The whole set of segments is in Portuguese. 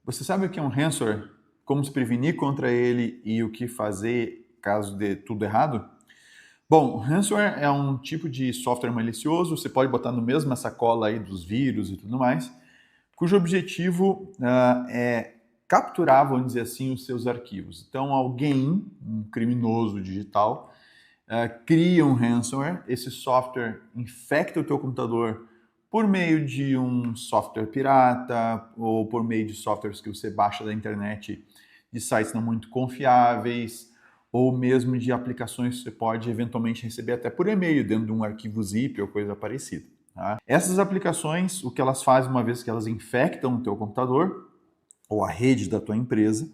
Você sabe o que é um ransomware? Como se prevenir contra ele e o que fazer caso dê tudo errado? Bom, ransomware é um tipo de software malicioso, você pode botar no mesmo sacola aí dos vírus e tudo mais, cujo objetivo é capturar, vamos dizer assim, os seus arquivos. Então, alguém, um criminoso digital, cria um ransomware, esse software infecta o teu computador por meio de um software pirata ou por meio de softwares que você baixa da internet de sites não muito confiáveis ou mesmo de aplicações que você pode eventualmente receber até por e-mail dentro de um arquivo zip ou coisa parecida. Tá? Essas aplicações, o que elas fazem uma vez que elas infectam o teu computador ou a rede da tua empresa,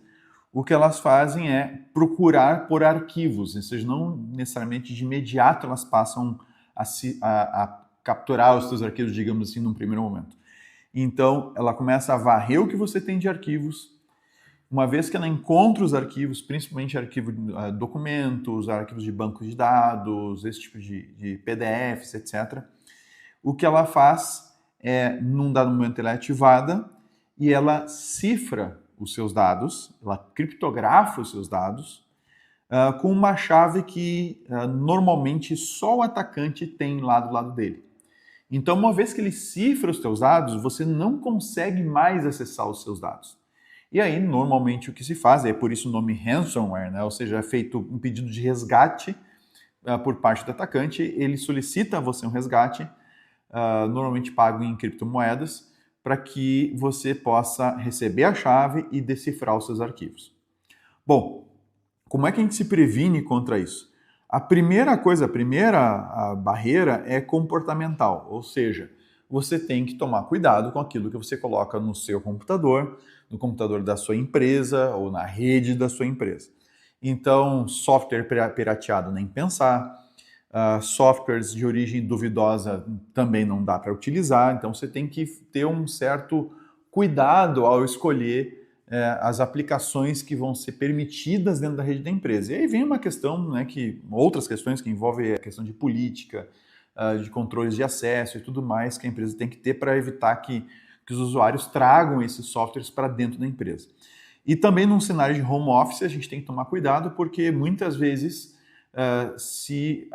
o que elas fazem é procurar por arquivos, ou seja, não necessariamente de imediato elas passam a capturar os seus arquivos, digamos assim, num primeiro momento. Então, ela começa a varrer o que você tem de arquivos. Uma vez que ela encontra os arquivos, principalmente arquivos de documentos, arquivos de bancos de dados, esse tipo de PDFs, etc., o que ela faz é, num dado momento, ela é ativada e ela cifra os seus dados, ela criptografa os seus dados com uma chave que normalmente só o atacante tem lá do lado dele. Então, uma vez que ele cifra os seus dados, você não consegue mais acessar os seus dados. E aí, normalmente, o que se faz, é por isso o nome ransomware, né? Ou seja, é feito um pedido de resgate por parte do atacante, ele solicita a você um resgate, normalmente pago em criptomoedas, para que você possa receber a chave e decifrar os seus arquivos. Bom, como é que a gente se previne contra isso? A primeira coisa, a barreira é comportamental, ou seja, você tem que tomar cuidado com aquilo que você coloca no seu computador, no computador da sua empresa ou na rede da sua empresa. Então, software pirateado nem pensar, softwares de origem duvidosa também não dá para utilizar, então você tem que ter um certo cuidado ao escolher as aplicações que vão ser permitidas dentro da rede da empresa. E aí vem uma questão, né, outras questões que envolvem a questão de política, de controles de acesso e tudo mais que a empresa tem que ter para evitar que os usuários tragam esses softwares para dentro da empresa. E também num cenário de home office a gente tem que tomar cuidado porque muitas vezes se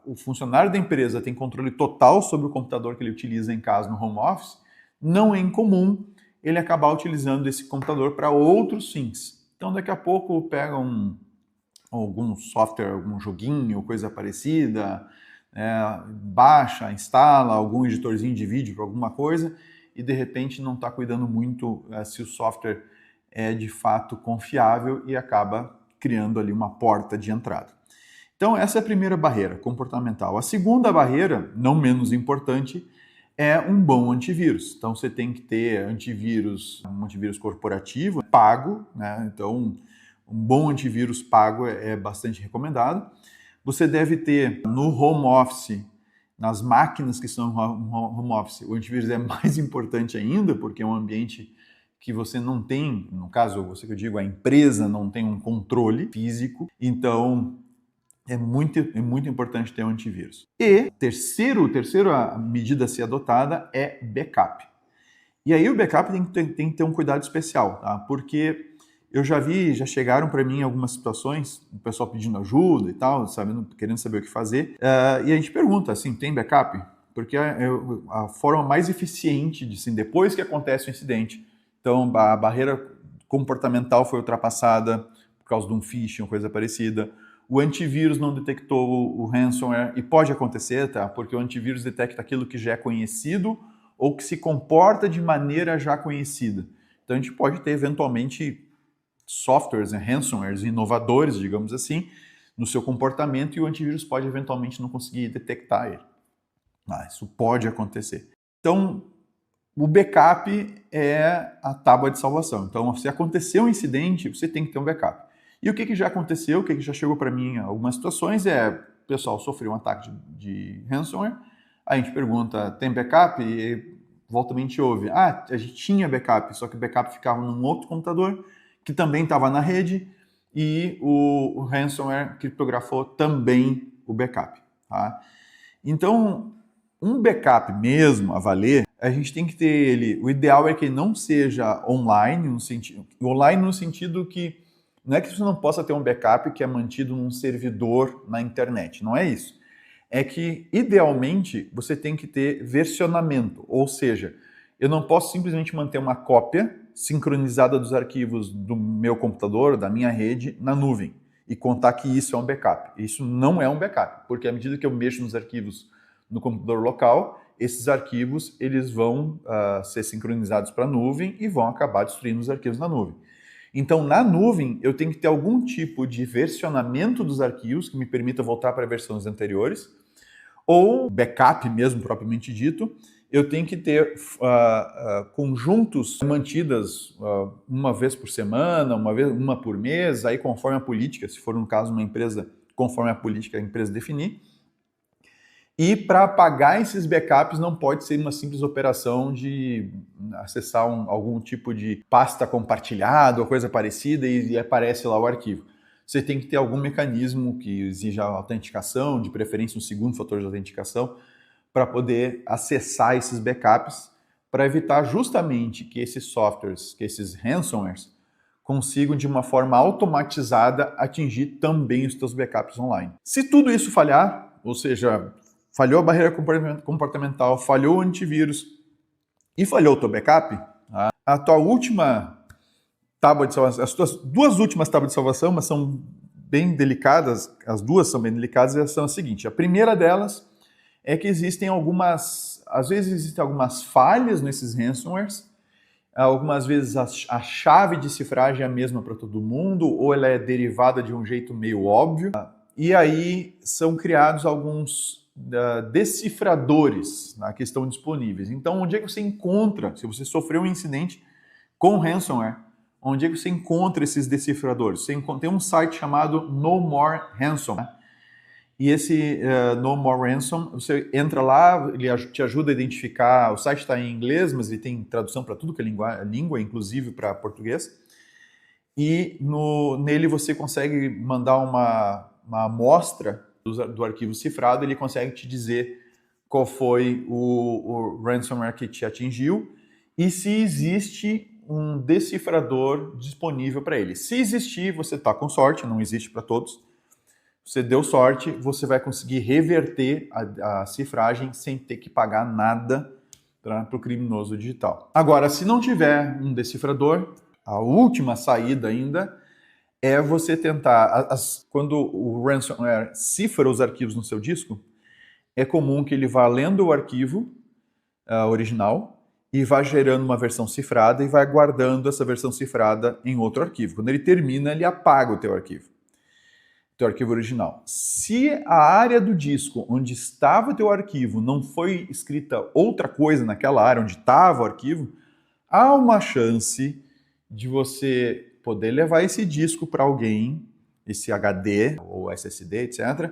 o funcionário da empresa tem controle total sobre o computador que ele utiliza em casa no home office, não é incomum ele acabar utilizando esse computador para outros fins. Então, daqui a pouco pega algum software, algum joguinho, coisa parecida, baixa, instala algum editorzinho de vídeo para alguma coisa e, de repente, não está cuidando muito se o software é, de fato, confiável e acaba criando ali uma porta de entrada. Então, essa é a primeira barreira comportamental. A segunda barreira, não menos importante, é um bom antivírus. Então, você tem que ter um antivírus corporativo, pago, né? Então, um bom antivírus pago é bastante recomendado. Você deve ter no home office, nas máquinas que estão no home office, o antivírus é mais importante ainda, porque é um ambiente que você não tem, no caso, você que eu digo, a empresa não tem um controle físico, então é muito importante ter um antivírus. E terceira medida a ser adotada é backup. E aí o backup tem que ter um cuidado especial, tá? Porque eu já chegaram para mim algumas situações, o pessoal pedindo ajuda e tal, querendo saber o que fazer, e a gente pergunta assim, tem backup? Porque a forma mais eficiente de, assim, depois que acontece o incidente, então a barreira comportamental foi ultrapassada por causa de um phishing ou coisa parecida, o antivírus não detectou o ransomware, e pode acontecer, tá? Porque o antivírus detecta aquilo que já é conhecido ou que se comporta de maneira já conhecida. Então a gente pode ter eventualmente softwares, ransomwares inovadores, digamos assim, no seu comportamento e o antivírus pode eventualmente não conseguir detectar ele. Isso pode acontecer. Então, o backup é a tábua de salvação. Então, se acontecer um incidente, você tem que ter um backup. E o que já aconteceu, o que já chegou para mim em algumas situações o pessoal sofreu um ataque de ransomware, a gente pergunta, tem backup? E voltamente ouve, a gente tinha backup, só que o backup ficava num outro computador, que também estava na rede, e o ransomware criptografou também o backup. Tá? Então, um backup mesmo a valer, a gente tem que ter ele, o ideal é que ele não seja online no sentido que não é que você não possa ter um backup que é mantido num servidor na internet, não é isso. É que, idealmente, você tem que ter versionamento, ou seja, eu não posso simplesmente manter uma cópia sincronizada dos arquivos do meu computador, da minha rede, na nuvem, e contar que isso é um backup. Isso não é um backup, porque à medida que eu mexo nos arquivos no computador local, esses arquivos eles vão ser sincronizados para a nuvem e vão acabar destruindo os arquivos na nuvem. Então, na nuvem, eu tenho que ter algum tipo de versionamento dos arquivos que me permita voltar para versões anteriores, ou backup mesmo, propriamente dito. Eu tenho que ter conjuntos mantidas uma vez por semana, uma por mês, aí conforme a política, se for no caso uma empresa, conforme a política a empresa definir. E para apagar esses backups não pode ser uma simples operação de acessar algum tipo de pasta compartilhada ou coisa parecida e aparece lá o arquivo. Você tem que ter algum mecanismo que exija autenticação, de preferência um segundo fator de autenticação, para poder acessar esses backups, para evitar justamente que esses softwares, que esses ransomwares, consigam de uma forma automatizada atingir também os teus backups online. Se tudo isso falhar, ou seja, falhou a barreira comportamental, falhou o antivírus e falhou o teu backup, a tua última tábua de salvação, as tuas duas últimas tábuas de salvação, mas são bem delicadas, as duas são bem delicadas, e são as seguintes. A primeira delas é que às vezes existem algumas falhas nesses ransomwares, algumas vezes a chave de cifragem é a mesma para todo mundo, ou ela é derivada de um jeito meio óbvio, e aí são criados alguns decifradores que estão disponíveis. Então, onde é que você encontra, se você sofreu um incidente com ransomware, onde é que você encontra esses decifradores? Você tem um site chamado No More Ransom, e esse No More Ransom, você entra lá, ele te ajuda a identificar, o site está em inglês, mas ele tem tradução para tudo que é língua, inclusive para português, e nele você consegue mandar uma amostra do arquivo cifrado, ele consegue te dizer qual foi o ransomware que te atingiu e se existe um decifrador disponível para ele. Se existir, você está com sorte, não existe para todos. Você deu sorte, você vai conseguir reverter a cifragem sem ter que pagar nada para o criminoso digital. Agora, se não tiver um decifrador, a última saída ainda é você tentar, quando o ransomware cifra os arquivos no seu disco, é comum que ele vá lendo o arquivo original e vá gerando uma versão cifrada e vai guardando essa versão cifrada em outro arquivo. Quando ele termina, ele apaga o teu arquivo original. Se a área do disco onde estava o teu arquivo não foi escrita outra coisa naquela área onde estava o arquivo, há uma chance de você poder levar esse disco para alguém, esse HD ou SSD, etc.,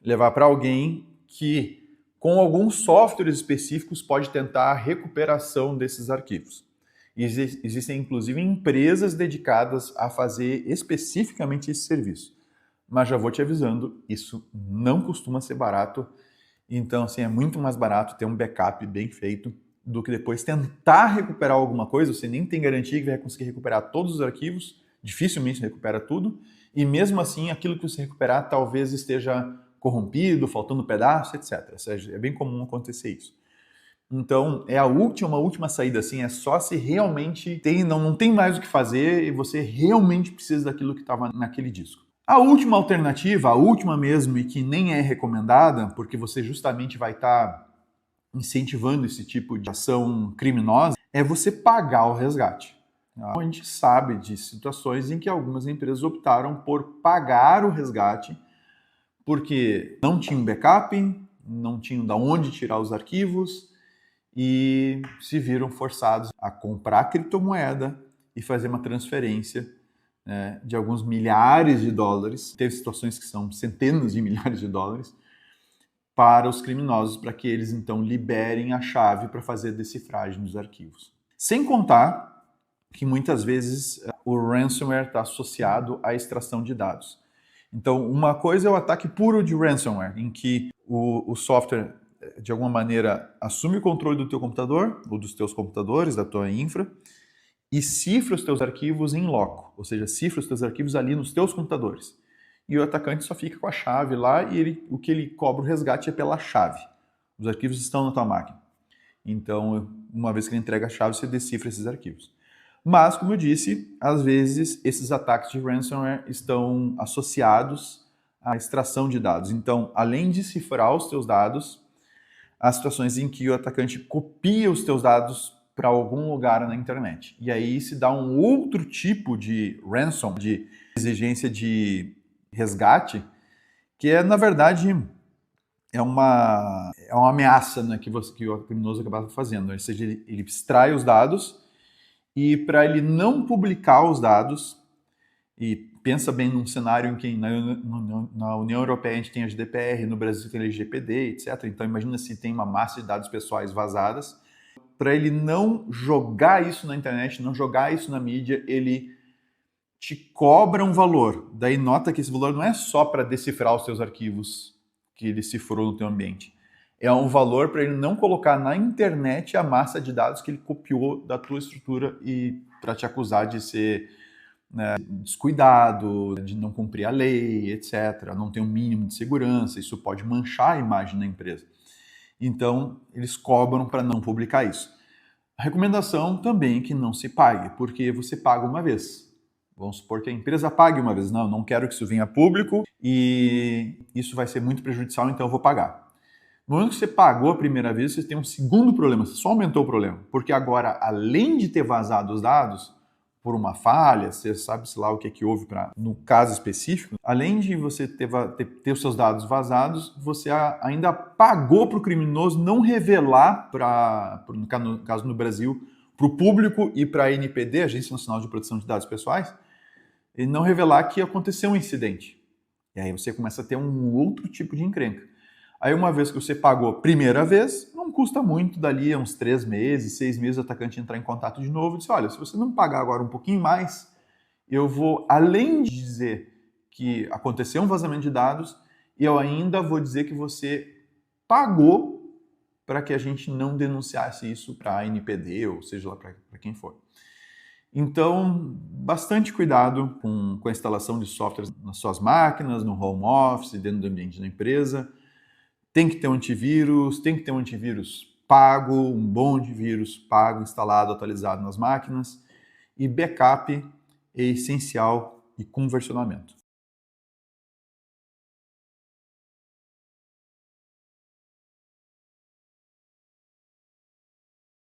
levar para alguém que, com alguns softwares específicos, pode tentar a recuperação desses arquivos. Existem, inclusive, empresas dedicadas a fazer especificamente esse serviço. Mas já vou te avisando, isso não costuma ser barato. Então, assim, é muito mais barato ter um backup bem feito do que depois tentar recuperar alguma coisa. Você nem tem garantia que vai conseguir recuperar todos os arquivos, dificilmente recupera tudo, e mesmo assim aquilo que você recuperar talvez esteja corrompido, faltando pedaço, etc. Ou seja, é bem comum acontecer isso. Então, é a última saída, assim, é só se realmente não tem mais o que fazer e você realmente precisa daquilo que estava naquele disco. A última alternativa, a última mesmo, e que nem é recomendada, porque você justamente vai estar incentivando esse tipo de ação criminosa, é você pagar o resgate. A gente sabe de situações em que algumas empresas optaram por pagar o resgate porque não tinham backup, não tinham de onde tirar os arquivos e se viram forçados a comprar criptomoeda e fazer uma transferência de alguns milhares de dólares. Teve situações que são centenas de milhares de dólares para os criminosos, para que eles então liberem a chave para fazer a decifragem dos arquivos. Sem contar que muitas vezes o ransomware está associado à extração de dados. Então, uma coisa é o ataque puro de ransomware, em que o software de alguma maneira, assume o controle do teu computador, ou dos teus computadores, da tua infra, e cifra os teus arquivos em loco, ou seja, cifra os teus arquivos ali nos teus computadores. E o atacante só fica com a chave lá e o que ele cobra o resgate é pela chave. Os arquivos estão na tua máquina. Então, uma vez que ele entrega a chave, você decifra esses arquivos. Mas, como eu disse, às vezes esses ataques de ransomware estão associados à extração de dados. Então, além de cifrar os teus dados, há situações em que o atacante copia os teus dados para algum lugar na internet. E aí se dá um outro tipo de ransom, de exigência de resgate, que é, na verdade, é uma ameaça, né, que o criminoso acaba fazendo. Ou seja, ele extrai os dados e para ele não publicar os dados, e pensa bem num cenário em que na União Europeia a gente tem a GDPR, no Brasil tem a LGPD, etc. Então imagina se tem uma massa de dados pessoais vazadas. Para ele não jogar isso na internet, não jogar isso na mídia, ele te cobra um valor. Daí nota que esse valor não é só para decifrar os teus arquivos que ele cifrou no teu ambiente. É um valor para ele não colocar na internet a massa de dados que ele copiou da tua estrutura e para te acusar de ser, né, descuidado, de não cumprir a lei, etc. Não ter um mínimo de segurança. Isso pode manchar a imagem da empresa. Então, eles cobram para não publicar isso. A recomendação também é que não se pague, porque você paga uma vez. Vamos supor que a empresa pague uma vez. Não quero que isso venha a público e isso vai ser muito prejudicial, então eu vou pagar. No momento que você pagou a primeira vez, você tem um segundo problema, você só aumentou o problema. Porque agora, além de ter vazado os dados por uma falha, você sabe-se lá o que houve no caso específico, além de você ter os seus dados vazados, você ainda pagou para o criminoso não revelar, no caso no Brasil, para o público e para a ANPD, Agência Nacional de Proteção de Dados Pessoais, e não revelar que aconteceu um incidente. E aí você começa a ter um outro tipo de encrenca. Aí uma vez que você pagou a primeira vez, não custa muito, dali a uns 3 meses, 6 meses, o atacante entrar em contato de novo e dizer, olha, se você não pagar agora um pouquinho mais, eu vou, além de dizer que aconteceu um vazamento de dados, eu ainda vou dizer que você pagou para que a gente não denunciasse isso para a ANPD, ou seja lá para quem for. Então, bastante cuidado com a instalação de softwares nas suas máquinas, no home office, dentro do ambiente da empresa. Tem que ter um antivírus, tem que ter um antivírus pago, um bom antivírus pago, instalado, atualizado nas máquinas. E backup é essencial e com versionamento.